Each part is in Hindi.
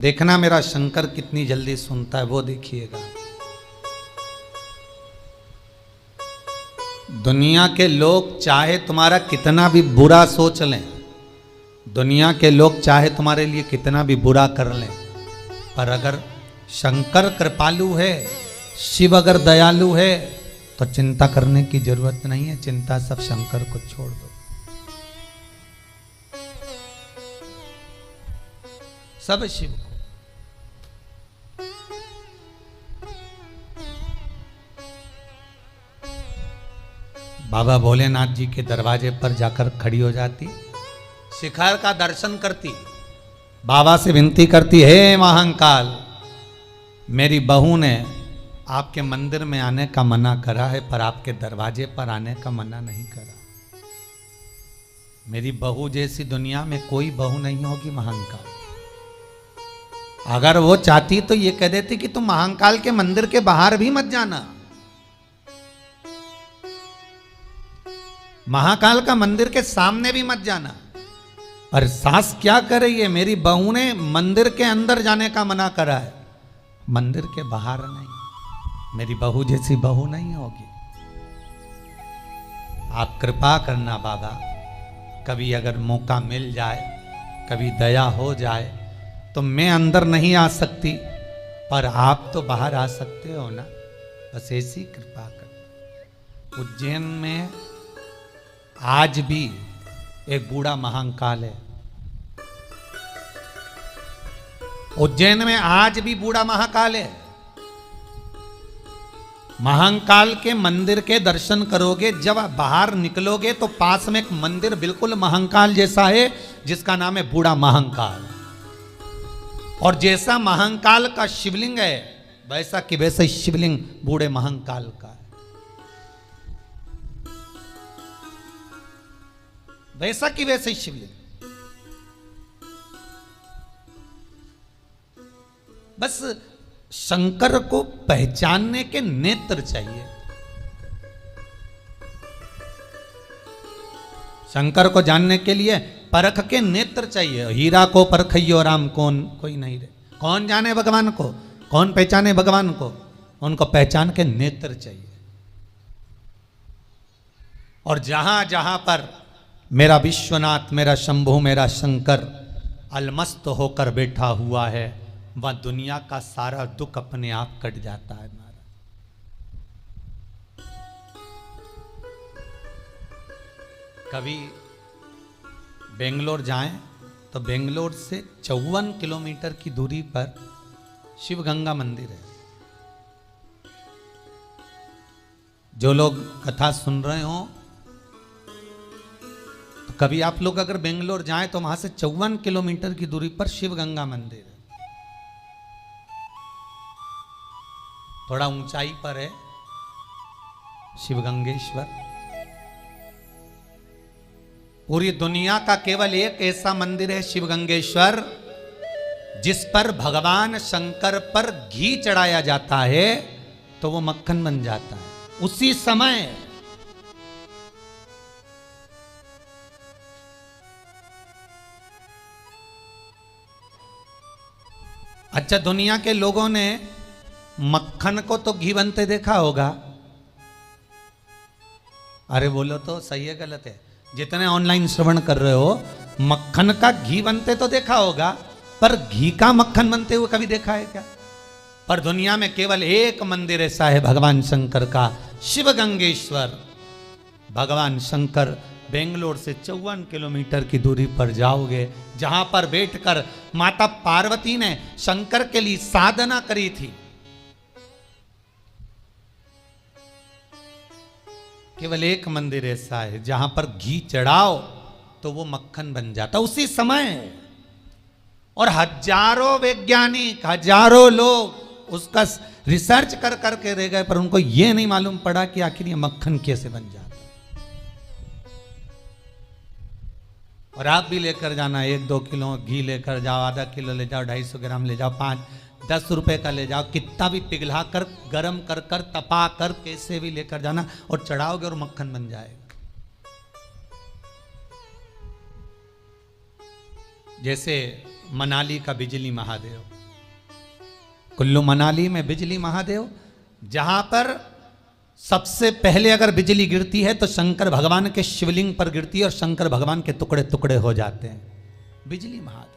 देखना मेरा शंकर कितनी जल्दी सुनता है, वो देखिएगा। दुनिया के लोग चाहे तुम्हारा कितना भी बुरा सोच लें, दुनिया के लोग चाहे तुम्हारे लिए कितना भी बुरा कर लें, पर अगर शंकर कृपालु है, शिव अगर दयालु है, तो चिंता करने की जरूरत नहीं है। चिंता सब शंकर को छोड़ दो। सब शिव को। बाबा भोलेनाथ जी के दरवाजे पर जाकर खड़ी हो जाती, शिखर का दर्शन करती, बाबा से विनती करती, हे महाकाल, मेरी बहू ने आपके मंदिर में आने का मना करा है, पर आपके दरवाजे पर आने का मना नहीं करा। मेरी बहू जैसी दुनिया में कोई बहू नहीं होगी महाकाल। अगर वो चाहती तो ये कह देती कि तुम महाकाल के मंदिर के बाहर भी मत जाना, महाकाल का मंदिर के सामने भी मत जाना। और सास क्या कर रही है, मेरी बहू ने मंदिर के अंदर जाने का मना करा है, मंदिर के बाहर नहीं। मेरी बहू जैसी बहू नहीं होगी। आप कृपा करना बाबा, कभी अगर मौका मिल जाए, कभी दया हो जाए, तो मैं अंदर नहीं आ सकती, पर आप तो बाहर आ सकते हो ना, बस ऐसी कृपा कर। उज्जैन में आज भी एक बूढ़ा महाकाल है। उज्जैन में आज भी बूढ़ा महाकाल है। महाकाल के मंदिर के दर्शन करोगे, जब आप बाहर निकलोगे तो पास में एक मंदिर बिल्कुल महाकाल जैसा है, जिसका नाम है बूढ़ा महाकाल। और जैसा महाकाल का शिवलिंग है, वैसा कि वैसा शिवलिंग बूढ़े महाकाल का है, वैसा कि वैसे शिवलिंग। बस शंकर को पहचानने के नेत्र चाहिए। शंकर को जानने के लिए परख के नेत्र चाहिए। हीरा को परखइयो राम कौन कोई नहीं रे। कौन जाने भगवान को, कौन पहचाने भगवान को, उनको पहचान के नेत्र चाहिए। और जहां जहां पर मेरा विश्वनाथ, मेरा शंभु, मेरा शंकर अलमस्त होकर बैठा हुआ है, वह दुनिया का सारा दुख अपने आप कट जाता है महाराज। कभी बेंगलोर जाएं तो बेंगलोर से 54 किलोमीटर की दूरी पर शिव गंगा मंदिर है। जो लोग कथा सुन रहे हो, तो कभी आप लोग अगर बेंगलोर जाएं तो वहां से 54 किलोमीटर की दूरी पर शिव गंगा मंदिर है। थोड़ा ऊंचाई पर है शिवगंगेश्वर। पूरी दुनिया का केवल एक ऐसा मंदिर है शिवगंगेश्वर, जिस पर भगवान शंकर पर घी चढ़ाया जाता है तो वो मक्खन बन जाता है उसी समय। अच्छा, दुनिया के लोगों ने मक्खन को तो घी बनते देखा होगा। अरे बोलो तो सही है गलत है? जितने ऑनलाइन श्रवण कर रहे हो, मक्खन का घी बनते तो देखा होगा, पर घी का मक्खन बनते हुए कभी देखा है क्या? पर दुनिया में केवल एक मंदिर ऐसा है भगवान शंकर का, शिवगंगेश्वर। भगवान शंकर बेंगलोर से 54 किलोमीटर की दूरी पर जाओगे, जहां पर बैठकर माता पार्वती ने शंकर के लिए साधना करी थी। केवल एक मंदिर ऐसा है जहां पर घी चढ़ाओ तो वो मक्खन बन जाता उसी समय। और हजारों वैज्ञानिक, हजारों लोग उसका रिसर्च कर करके रह गए, पर उनको ये नहीं मालूम पड़ा कि आखिर ये मक्खन कैसे बन जाता। और आप भी लेकर जाना, 1-2 किलो घी लेकर जाओ, आधा किलो ले जाओ, 250 ग्राम ले जाओ, 5-10 रुपए का ले जाओ, कितना भी पिघला कर, गरम कर कर, तपा कर, कैसे भी लेकर जाना, और चढ़ाओगे और मक्खन बन जाएगा। जैसे मनाली का बिजली महादेव, कुल्लू मनाली में बिजली महादेव, जहां पर सबसे पहले अगर बिजली गिरती है तो शंकर भगवान के शिवलिंग पर गिरती है और शंकर भगवान के टुकड़े टुकड़े हो जाते हैं। बिजली महादेव।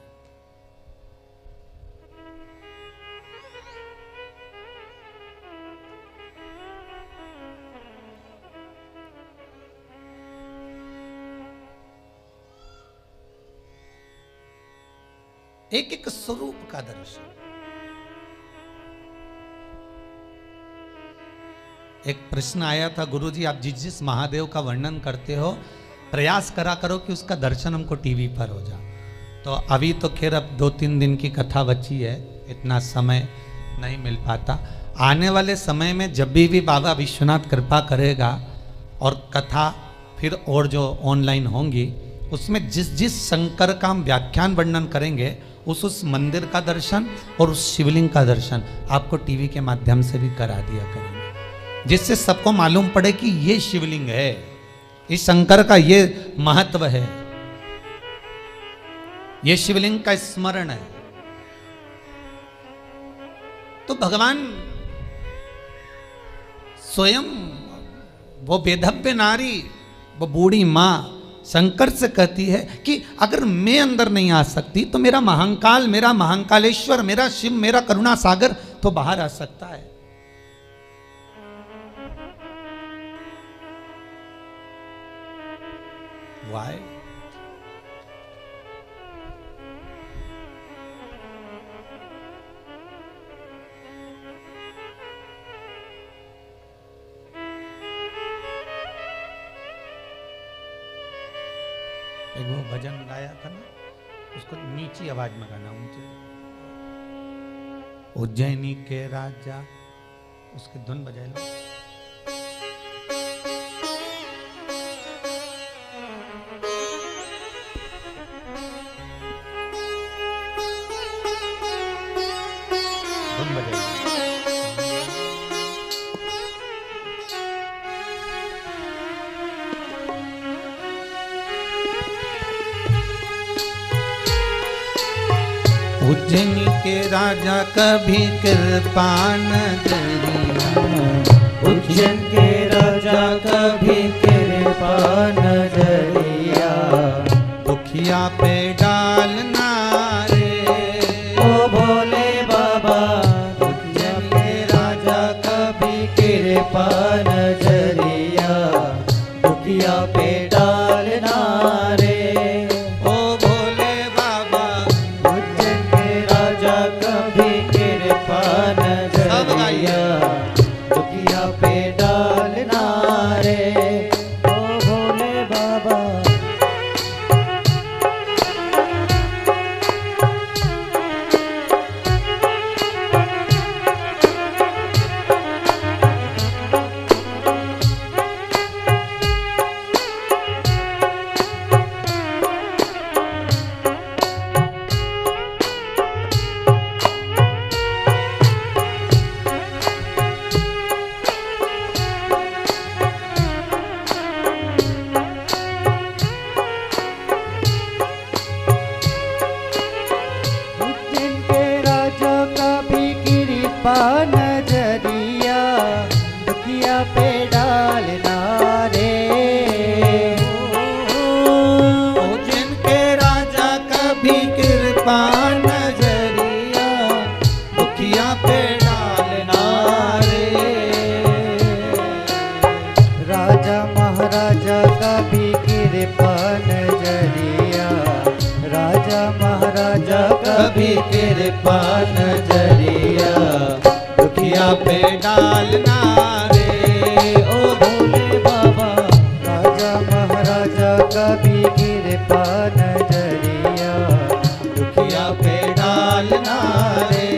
एक एक स्वरूप का दर्शन। एक प्रश्न आया था, गुरुजी आप जिस जिस महादेव का वर्णन करते हो प्रयास करा करो कि उसका दर्शन हमको टीवी पर हो जाए। तो अभी तो खैर अब 2-3 दिन की कथा बची है, इतना समय नहीं मिल पाता। आने वाले समय में जब भी बाबा विश्वनाथ कृपा करेगा और कथा फिर और जो ऑनलाइन होंगी उसमें जिस जिस शंकर का हम व्याख्यान वर्णन करेंगे उस मंदिर का दर्शन और उस शिवलिंग का दर्शन आपको टीवी के माध्यम से भी करा दिया करेंगे, जिससे सबको मालूम पड़े कि ये शिवलिंग है, इस शंकर का ये महत्व है, ये शिवलिंग का स्मरण है। तो भगवान स्वयं वो वेधव्य नारी, वो बूढ़ी मां शंकर से कहती है कि अगर मैं अंदर नहीं आ सकती तो मेरा महाकाल, मेरा महाकालेश्वर, मेरा शिव, मेरा करुणा सागर तो बाहर आ सकता है। Why? एक वो भजन गाया था ना, उसको नीची आवाज में गाना, ऊंचे। उज्जैनी के राजा, उसकी धुन बजाए लो। धुन बजाए। उज्जैनी के राजा कभी कृपा न करिया, उज्जैन के राजा कभी कृपा न करिया, दुखिया पे डालना रे ओ भोले बाबा। उज्जैन के राजा कभी कृपा न करिया, दुखिया पे डालना रे ओ भोले बाबा। उज्जैन के राजा कभी कृपा न सब गाइए। करिया, दुखिया पे डालना रे ओ भोले बाबा। उज्जैन के राजा का भी कृपा नजरिया, दुखिया पे डालना रे। उज्जैन के राजा कभी कृपा नजरिया, दुखिया पे डालना रे। राजा महाराजा का भी कृपा नजरिया, राजा महाराजा का भी कृपा नजरिया, दुखिया पे डालना रे ओ भोले बाबा। राजा महाराजा का भी कृपा नजरिया, दुखिया पे डालना रे।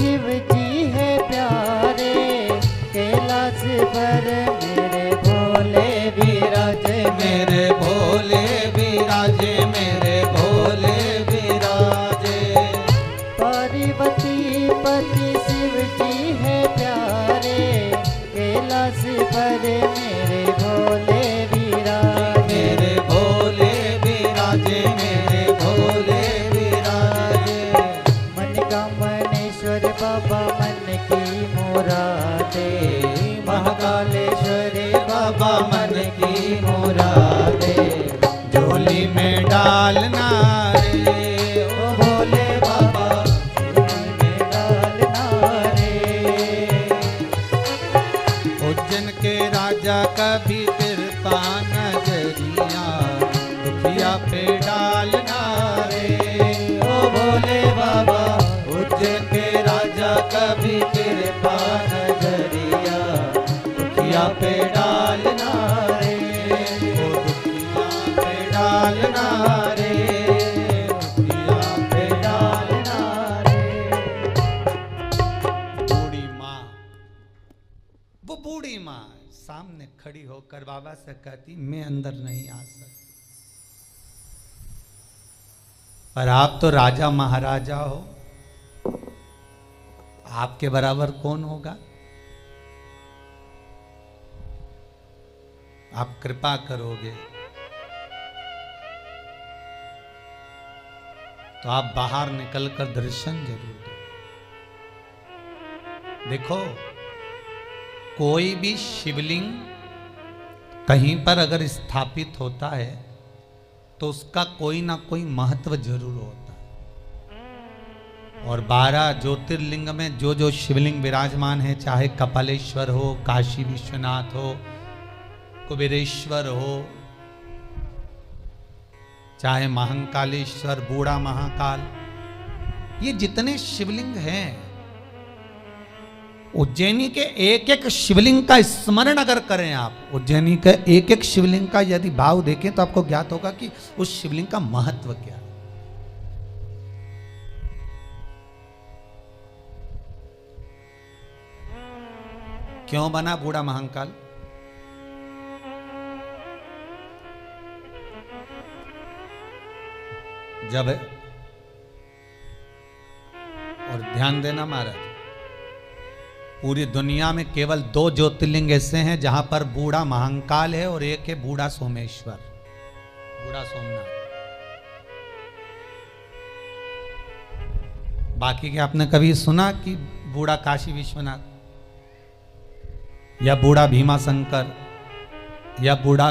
शिव जी है प्यारे, कैलाश पर मेरे भोले विराजे, मेरे भोले विराजे, मेरे भोले विराजे। पार्वती पति शिव जी है प्यारे, कैलाश पर मेरे भोले विराजे, मेरे भोले विराजे, मेरे भोले विराजे। मन का मनेश्वर बाबा मन की मुरादे, महाकालेश्वरी बाबा मन की मुरादे, झोली में डालना रे ओ भोले बाबा झोली में डालना रे। उज्जैन के राजा कभी कृपा नजरिया, दुखिया पे डालना रे ओ भोले बाबा उज्जैन के राजा कभी कृपा नजरिया, दुखिया पे डालना रे ओ दुखिया पे डालना रे, दुखिया पे डालना रे। बूढ़ी माँ, वो बूढ़ी माँ सामने खड़ी होकर बाबा से कहती मैं अंदर नहीं आ सकती, पर आप तो राजा महाराजा हो, आपके बराबर कौन होगा, आप कृपा करोगे तो आप बाहर निकलकर दर्शन जरूर दो। देखो कोई भी शिवलिंग कहीं पर अगर स्थापित होता है तो उसका कोई ना कोई महत्व जरूर होता है। और 12 ज्योतिर्लिंग में जो जो शिवलिंग विराजमान है, चाहे कपालेश्वर हो, काशी विश्वनाथ हो, कुबेरेश्वर हो, चाहे महाकालेश्वर, बूढ़ा महाकाल, ये जितने शिवलिंग हैं, उज्जैनी के एक एक शिवलिंग का स्मरण अगर करें आप, उज्जैनी के एक एक शिवलिंग का यदि भाव देखें तो आपको ज्ञात होगा कि उस शिवलिंग का महत्व क्या है। क्यों बना बूढ़ा महाकाल? जब, और ध्यान देना महाराज, पूरी दुनिया में केवल 2 ज्योतिर्लिंग ऐसे हैं जहां पर बूढ़ा महाकाल है और एक है बूढ़ा सोमेश्वर, बूढ़ा सोमनाथ। बाकी के आपने कभी सुना कि बूढ़ा काशी विश्वनाथ या बूढ़ा भीमा शंकर या बूढ़ा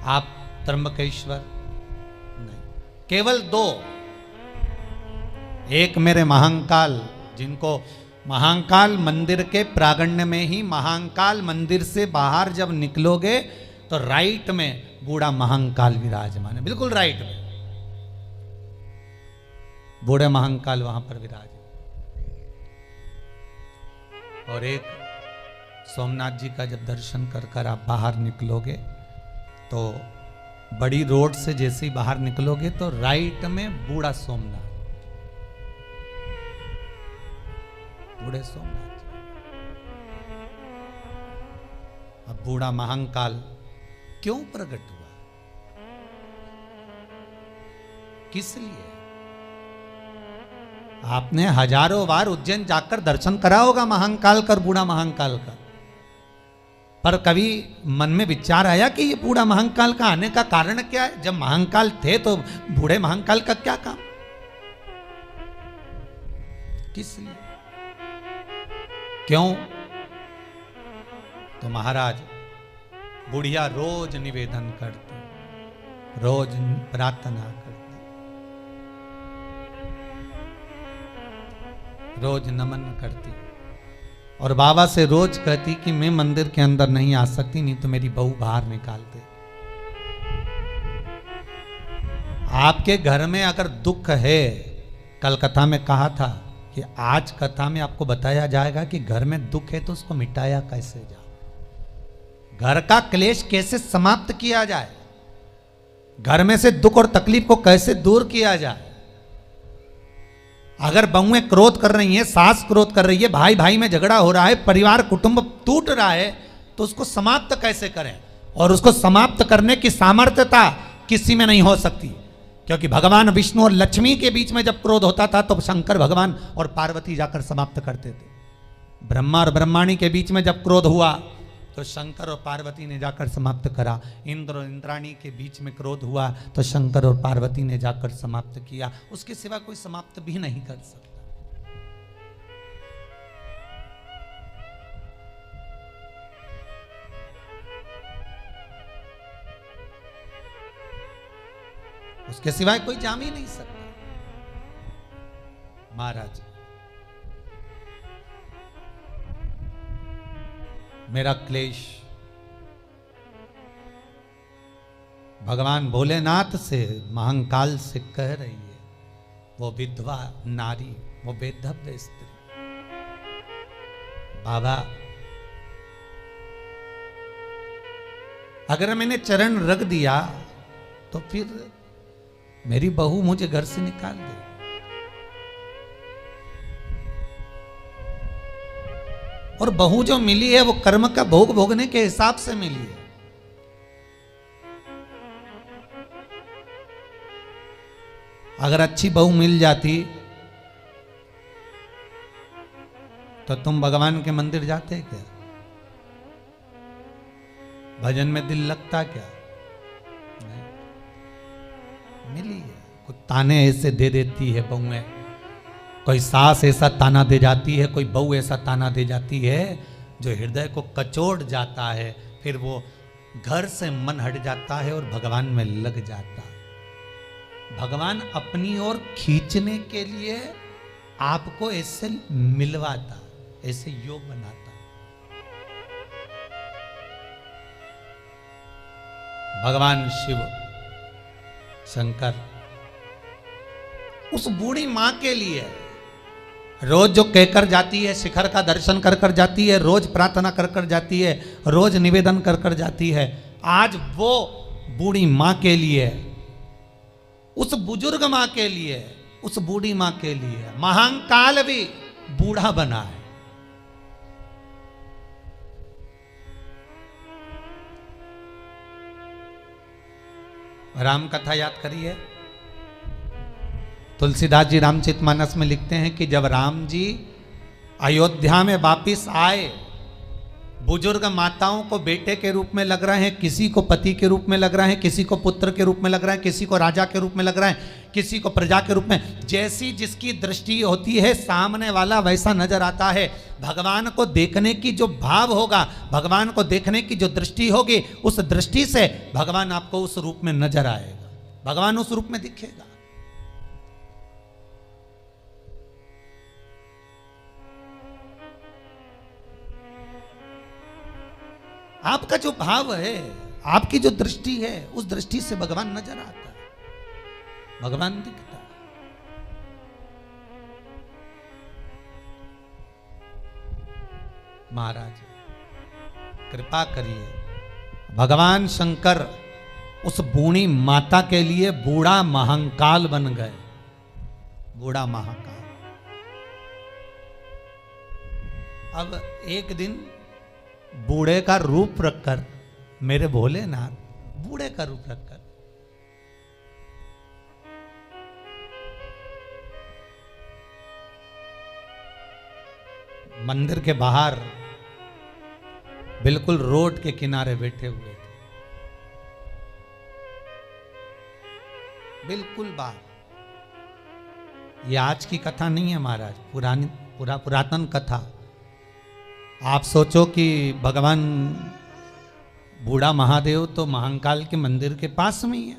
आप त्र्यंबकेश्वर? नहीं, केवल 2। एक मेरे महाकाल, जिनको महाकाल मंदिर के प्रांगण में ही, महाकाल मंदिर से बाहर जब निकलोगे तो राइट में बूढ़ा महाकाल विराजमान है, बिल्कुल राइट में बूढ़े महाकाल वहां पर विराज। और एक सोमनाथ जी का जब दर्शन कर कर आप बाहर निकलोगे तो बड़ी रोड से जैसे ही बाहर निकलोगे तो राइट में बूढ़ा सोमनाथ, बूढ़े सोमनाथ। अब बूढ़ा महाकाल क्यों प्रकट हुआ, किस लिए? आपने हजारों बार उज्जैन जाकर दर्शन करा होगा महाकाल का, बूढ़ा महाकाल का, पर कभी मन में विचार आया कि ये बूढ़ा महाकाल का आने का कारण क्या है? जब महाकाल थे तो बूढ़े महाकाल का क्या काम, किस लिए, क्यों? तो महाराज बुढ़िया रोज निवेदन करती, रोज प्रार्थना करती, रोज नमन करती और बाबा से रोज कहती कि मैं मंदिर के अंदर नहीं आ सकती, नहीं तो मेरी बहू बाहर निकाल दे। आपके घर में अगर दुख है, कल कथा में कहा था कि आज कथा में आपको बताया जाएगा कि घर में दुख है तो उसको मिटाया कैसे जाए, घर का क्लेश कैसे समाप्त किया जाए, घर में से दुख और तकलीफ को कैसे दूर किया जाए। अगर बहुएं क्रोध कर रही हैं, सास क्रोध कर रही है, भाई भाई में झगड़ा हो रहा है, परिवार कुटुंब टूट रहा है, तो उसको समाप्त कैसे करें? और उसको समाप्त करने की सामर्थ्यता किसी में नहीं हो सकती, क्योंकि भगवान विष्णु और लक्ष्मी के बीच में जब क्रोध होता था तो शंकर भगवान और पार्वती जाकर समाप्त करते थे। ब्रह्मा और ब्रह्माणी के बीच में जब क्रोध हुआ तो शंकर और पार्वती ने जाकर समाप्त करा। इंद्र और इंद्राणी के बीच में क्रोध हुआ तो शंकर और पार्वती ने जाकर समाप्त किया। उसके सिवा कोई समाप्त भी नहीं कर सकता। उसके सिवाय कोई जाम ही नहीं सकता। महाराज, मेरा क्लेश भगवान भोलेनाथ से, महाकाल से कह रही है, वो विधवा नारी, वो बेधव्य स्त्री, बाबा अगर मैंने चरण रख दिया तो फिर मेरी बहू मुझे घर से निकाल दे। और बहू जो मिली है वो कर्म का भोग भोगने के हिसाब से मिली है। अगर अच्छी बहू मिल जाती तो तुम भगवान के मंदिर जाते क्या? भजन में दिल लगता क्या? नहीं। मिली है। कुछ ताने ऐसे दे देती है बहुएं, कोई सास ऐसा ताना दे जाती है, कोई बहू ऐसा ताना दे जाती है जो हृदय को कचोड़ जाता है। फिर वो घर से मन हट जाता है और भगवान में लग जाता है। भगवान अपनी ओर खींचने के लिए आपको ऐसे मिलवाता, ऐसे योग बनाता। भगवान शिव शंकर उस बूढ़ी मां के लिए रोज जो कहकर जाती है, शिखर का दर्शन कर कर जाती है, रोज प्रार्थना कर कर जाती है, रोज निवेदन कर कर जाती है, आज वो बूढ़ी मां के लिए, उस बुजुर्ग मां के लिए, उस बूढ़ी मां के लिए महाकाल भी बूढ़ा बना है। राम कथा याद करिए। तुलसीदास जी रामचरितमानस में लिखते हैं कि जब राम जी अयोध्या में वापिस आए, बुजुर्ग माताओं को बेटे के रूप में लग रहे हैं, किसी को पति के रूप में लग रहे हैं, किसी को पुत्र के रूप में लग रहे हैं, किसी को राजा के रूप में लग रहे हैं, किसी को प्रजा के रूप में। जैसी जिसकी दृष्टि होती है, सामने वाला वैसा नजर आता है। भगवान को देखने की जो भाव होगा, भगवान को देखने की जो दृष्टि होगी, उस दृष्टि से भगवान आपको उस रूप में नजर आएगा, भगवान उस रूप में दिखेगा। आपका जो भाव है, आपकी जो दृष्टि है, उस दृष्टि से भगवान नजर आता है, भगवान दिखता है। महाराज कृपा करिए, भगवान शंकर उस बूढ़ी माता के लिए बूढ़ा महाकाल बन गए, बूढ़ा महाकाल। अब एक दिन बूढ़े का रूप रखकर, मेरे भोलेनाथ बूढ़े का रूप रखकर मंदिर के बाहर बिल्कुल रोड के किनारे बैठे हुए थे, बिल्कुल बाहर। ये आज की कथा नहीं है महाराज, पुरातन कथा। आप सोचो कि भगवान बूढ़ा महादेव तो महाकाल के मंदिर के पास में ही है।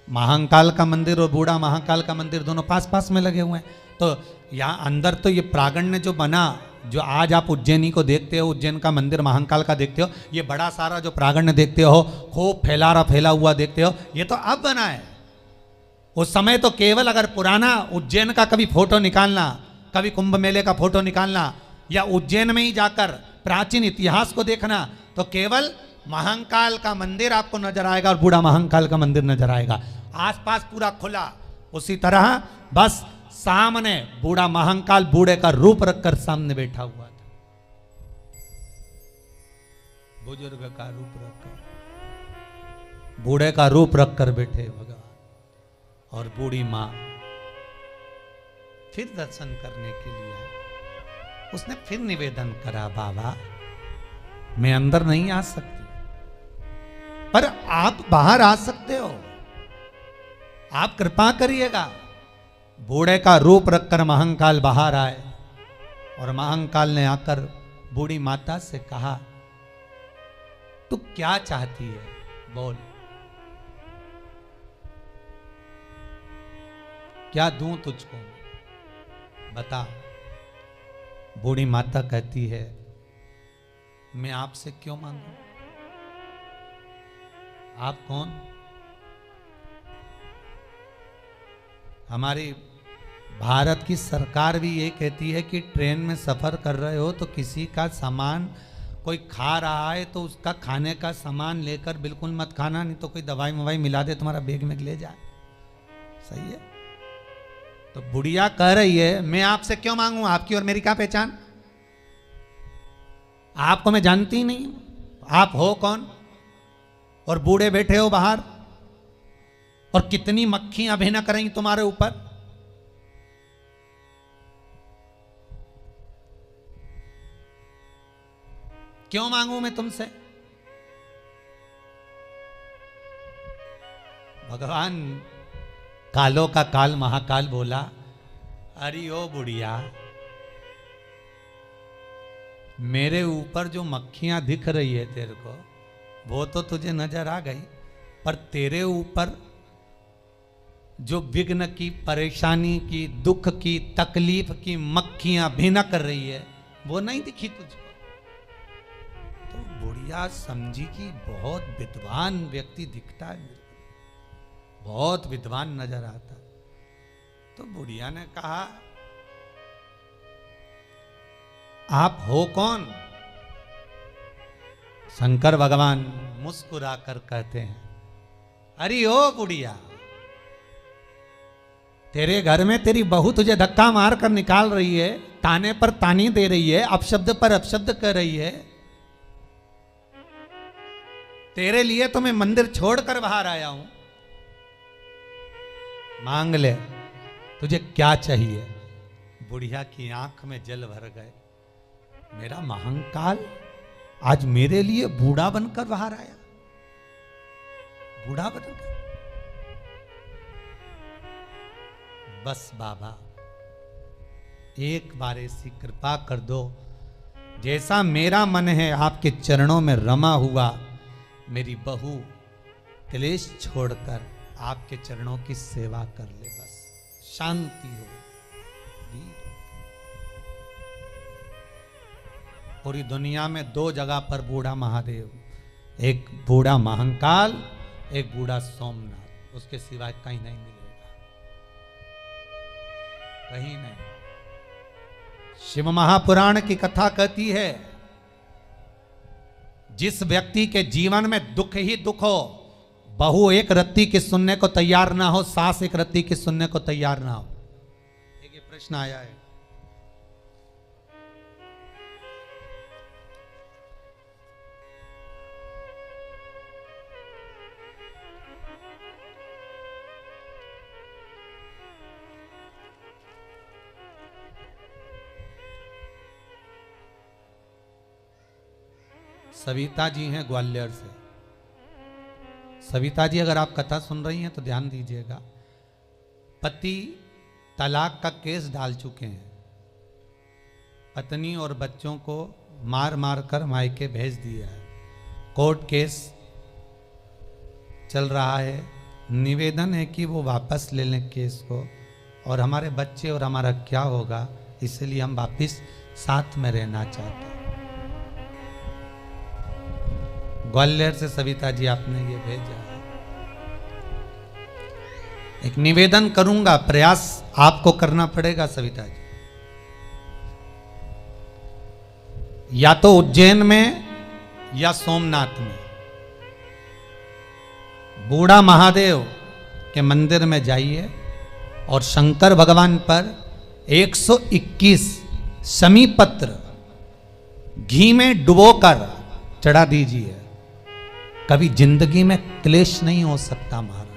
महाकाल का मंदिर और बूढ़ा महाकाल का मंदिर दोनों पास पास में लगे हुए हैं। तो यहाँ अंदर तो ये प्रांगण जो बना, जो आज आप उज्जैनी को देखते हो, उज्जैन का मंदिर महाकाल का देखते हो, ये बड़ा सारा जो प्रांगण देखते हो, खूब फैला हुआ देखते हो, ये तो अब बना है। उस समय तो केवल अगर पुराना उज्जैन का कभी फोटो निकालना, कभी कुंभ मेले का फोटो निकालना, या उज्जैन में ही जाकर प्राचीन इतिहास को देखना, तो केवल महाकाल का मंदिर आपको नजर आएगा और बूढ़ा महाकाल का मंदिर नजर आएगा। आसपास पूरा खुला। उसी तरह बस सामने बूढ़ा महाकाल बूढ़े का रूप रखकर सामने बैठा हुआ था, बुजुर्ग का रूप रखकर, बूढ़े का रूप रखकर बैठे भगवान। और बूढ़ी मां फिर दर्शन करने के लिए आई। उसने फिर निवेदन करा, बाबा मैं अंदर नहीं आ सकती, पर आप बाहर आ सकते हो, आप कृपा करिएगा। बूढ़े का रूप रखकर महाकाल बाहर आए और महाकाल ने आकर बूढ़ी माता से कहा, तू क्या चाहती है, बोल, क्या दूं तुझको, बता। बूढ़ी माता कहती है, मैं आपसे क्यों मांगू, आप कौन? हमारी भारत की सरकार भी ये कहती है कि ट्रेन में सफर कर रहे हो तो किसी का सामान कोई खा रहा है तो उसका खाने का सामान लेकर बिल्कुल मत खाना, नहीं तो कोई दवाई मवाई मिला दे तुम्हारा बैग में ले जाए। सही है। तो बुढ़िया कह रही है, मैं आपसे क्यों मांगू, आपकी और मेरी क्या पहचान, आपको मैं जानती ही नहीं, आप हो कौन? और बूढ़े बैठे हो बाहर, और कितनी मक्खियां अभिनय करेंगी तुम्हारे ऊपर। क्यों मांगू मैं तुमसे? भगवान कालों का काल महाकाल बोला, अरे ओ बुढ़िया, मेरे ऊपर जो मक्खियां दिख रही है तेरे को, वो तो तुझे नजर आ गई, पर तेरे ऊपर जो विघ्न की, परेशानी की, दुख की, तकलीफ की मक्खियां भिना कर रही है, वो नहीं दिखी तुझको। तो बुढ़िया समझी कि बहुत विद्वान व्यक्ति दिखता है, बहुत विद्वान नजर आता। तो बुढ़िया ने कहा, आप हो कौन? शंकर भगवान मुस्कुराकर कहते हैं, अरे ओ बुढ़िया, तेरे घर में तेरी बहू तुझे धक्का मार कर निकाल रही है, ताने पर तानी दे रही है, अपशब्द पर अपशब्द कर रही है। तेरे लिए तो मैं मंदिर छोड़कर बाहर आया हूं, मांग ले, तुझे क्या चाहिए? बुढ़िया की आंख में जल भर गए, मेरा महाकाल आज मेरे लिए बूढ़ा बनकर बाहर आया, बूढ़ा बनकर। बस बाबा एक बार ऐसी कृपा कर दो, जैसा मेरा मन है आपके चरणों में रमा हुआ, मेरी बहू क्लेश छोड़कर आपके चरणों की सेवा कर ले, बस शांति हो। पूरी दुनिया में दो जगह पर बूढ़ा महादेव, एक बूढ़ा महाकाल, एक बूढ़ा सोमनाथ, उसके सिवाय कहीं नहीं मिलेगा, कहीं नहीं। शिव महापुराण की कथा कहती है, जिस व्यक्ति के जीवन में दुख ही दुख हो, बहू एक रत्ती की सुनने को तैयार ना हो, सास एक रत्ती की सुनने को तैयार ना हो। एक ये प्रश्न आया है, सविता जी हैं ग्वालियर से। सविता जी, अगर आप कथा सुन रही हैं तो ध्यान दीजिएगा। पति तलाक का केस डाल चुके हैं, पत्नी और बच्चों को मार मार कर मायके भेज दिया है, कोर्ट केस चल रहा है। निवेदन है कि वो वापस ले लें केस को, और हमारे बच्चे और हमारा क्या होगा, इसलिए हम वापस साथ में रहना चाहते हैं। ग्वालियर से सविता जी आपने ये भेजा है। एक निवेदन करूंगा, प्रयास आपको करना पड़ेगा सविता जी, या तो उज्जैन में या सोमनाथ में बूढ़ा महादेव के मंदिर में जाइए, और शंकर भगवान पर 121 शमी पत्र घी में डुबोकर चढ़ा दीजिए, कभी जिंदगी में क्लेश नहीं हो सकता महाराज।